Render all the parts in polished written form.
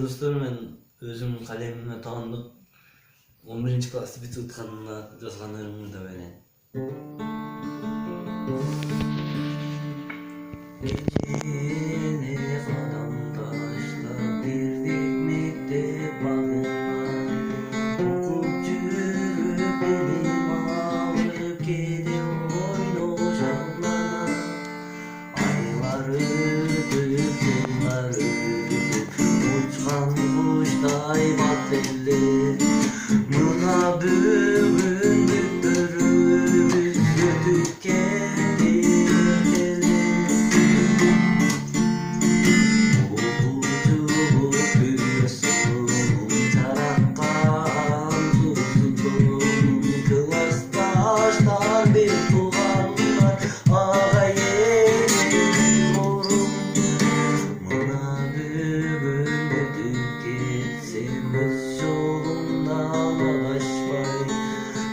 Достор, мен өзім қалеміме таандық 11 класты бүтіп отқанына жазған өлімімді бәлен. Ежелі қадамдашта бердік мектеп бағынан, оқып жүріп білім алып кейде ойнау жағынан. Айлар өтіп, жылдар өтіп, ұшқан құштай бателер, мына бүгін бүктіріп өтіп кетті ертелер. Оқушылық күресін жаратқан сусудың, классташтар бер туғандар, ағайын ұрым. Мына бүгін өтіп кетсе өз жолыңнан адашпай,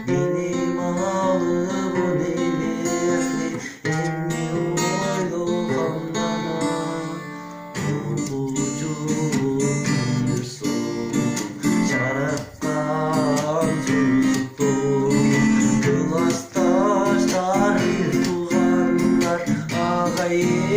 білім алып өнелерді эмне ойлағаннан. Оқушылық күндер соңын жаратқан сусудың, классташтар бер туғандар, ағайын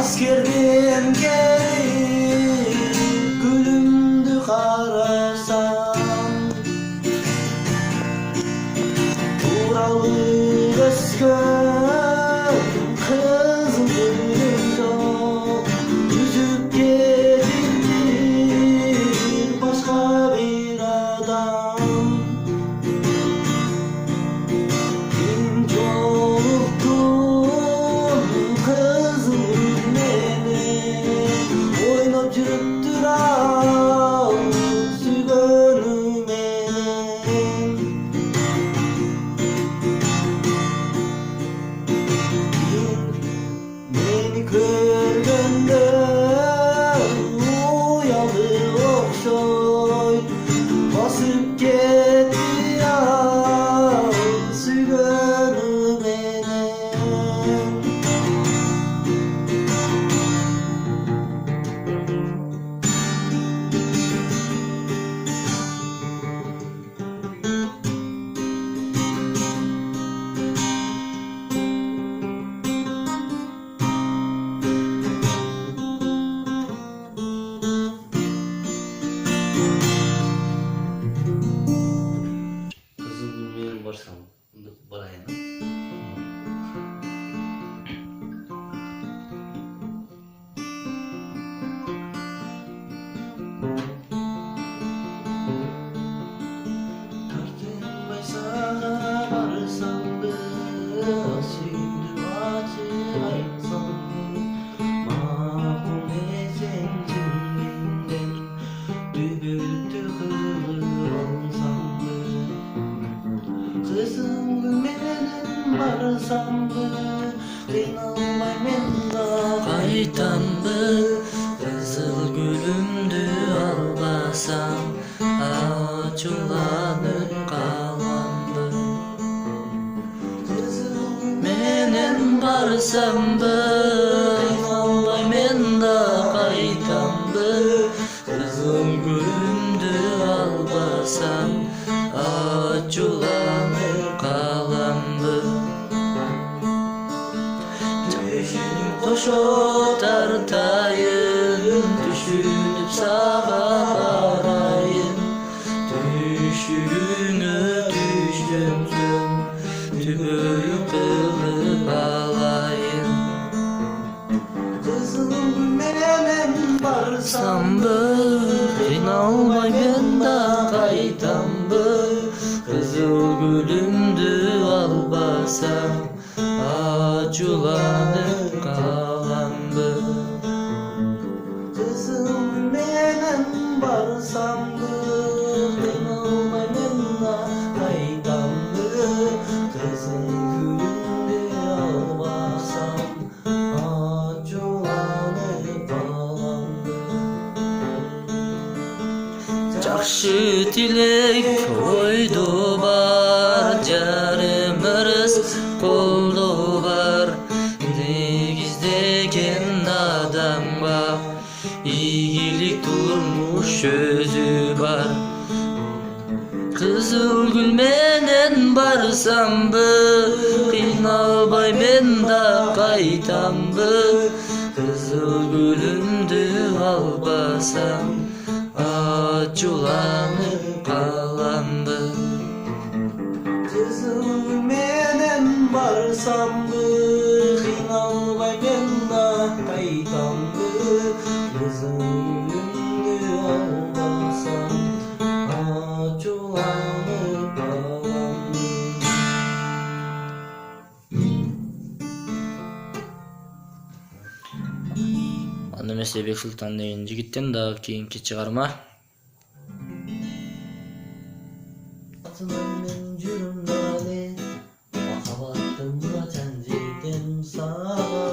Askerden geri кыйналбай мен да кайтамбы, кызыл гүлүмдү албасам ачууланып каламбы. Менен барсамбы, кыйналбай мен да кайтамбы, кызыл гүлүмдү албасам ачууланып каламбы. Төшүнүп кошо тартайын, түшүнүп сага барайын, түшүңө түшсөм түбөлү кылып алайын. Кызыл менен барсамбы, кыйналбай мен да кайтамбы, кызыл гүлүмдү албасам ачууланып каламбы. Кызыл менен барсамбы, кыйналбай мен да кайтамбы, кызыл гүлүмдү албасам ачууланып каламбы. Жакшы тилек ойдо бар, жарым ырыс колдо бар, негиздеген адамга ийгилик турмуш өзү бар. Кызыл гүл менен барсамбы, кыйналбай мен да кайтамбы, кызыл гүлүмдү албасам ачууланып каламбы. Кызыл менен барсамбы, кыйналбай мен да кайтамбы, кызыл гүлүмдү албасам ачууланып каламбы. Аны эмесе Бексултан деген жигиттен дагы кийинки чыгарма. Мен жүрүм дале, махаббатымга жанжидем сага.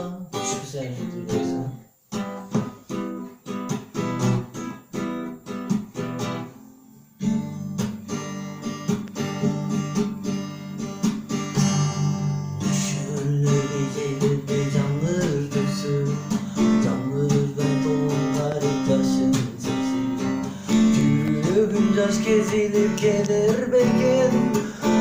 Жаш кезилип келер бекен,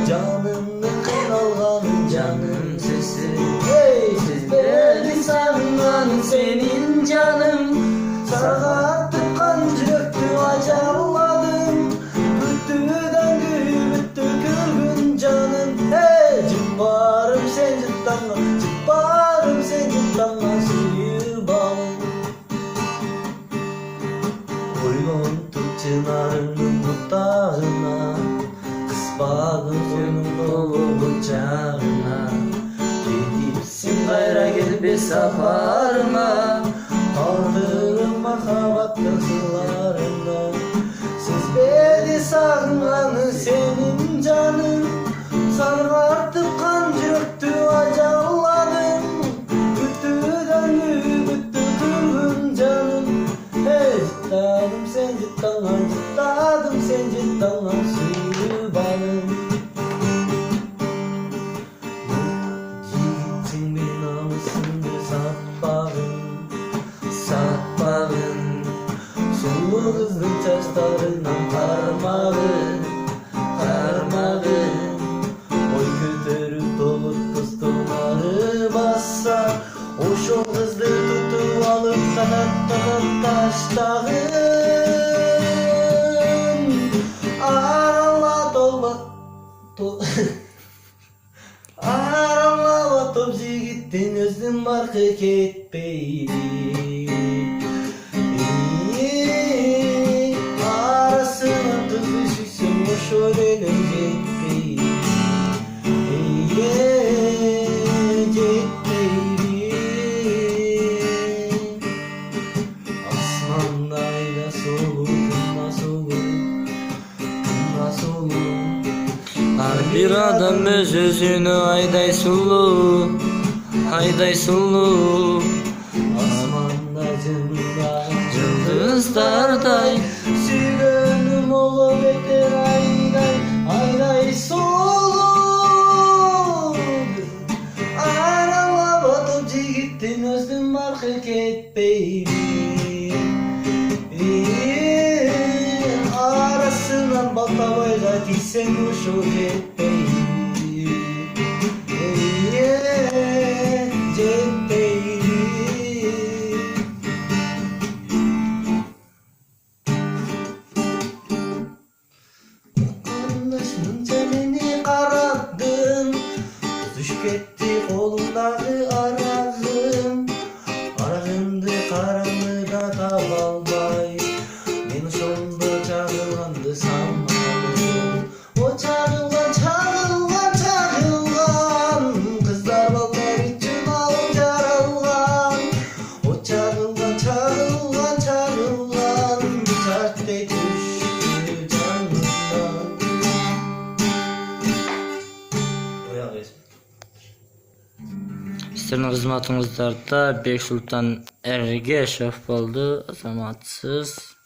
жанымдын кыйналганын жаным сезсин. Эй, сезбеди сагынганын сенин жаным, сага тыккан жүрөктү ажалладым, бүттүдөн бүттү күлгүн жаным. Эй, жыппарым сен жыттанган, жыппарым сен жыттанган сүйүп алып. Ойлонтуп чынарымдын буттарына, кыспадым сонун колу бычагына. Кетипсиң кайра келбе сапарыма, калтырым махаббаттын сырларында. Сезбеди сагынганы сенин жаным, саргартыпкан жүрөктү ажалладым, бүттүдөн бүттү күлгүн жаным. Жыттадым сен жыттанган, жыттадым сен жыттанган сүйүп алып. Жигитсиң бир намысыңды сатпагын, сатпагын, сулуу кыздын чачтарынан кармагын, кармагын. Ой көтөрүп толуп кыстылары басса, ошол кызды тутуп алып таштагын. Аралап топ жигиттин өзүнүн баркы кетпейди. Арасынан кызды сүйсөм ошол эле жетпейди. Ар бир адам өз өзүнө айдай сулуу, айдай сулуу, Асманда жымдаган жылдыздардай, сүйгөнүм ого бетер айдай сулуу. Аралап отуп жигиттин өздүн баркы кетпейби, арасынан балтабайга тийсең ушул жетпейби, жетпейби. Кандаш мынча мени карадың, түш кетти колумдагы арагым, арагымды караңгыда таба албай, мен ошондо чагылганды самалым. О чагылган, чагылган, чагылган, кыздар балдар үчүн алым жаралган. О чагылган, чагылган, чагылган, чачтай түштү жанымдан. сиздердин кызматыңыздарда Бексултан Эргешов болду. Азаматсыз.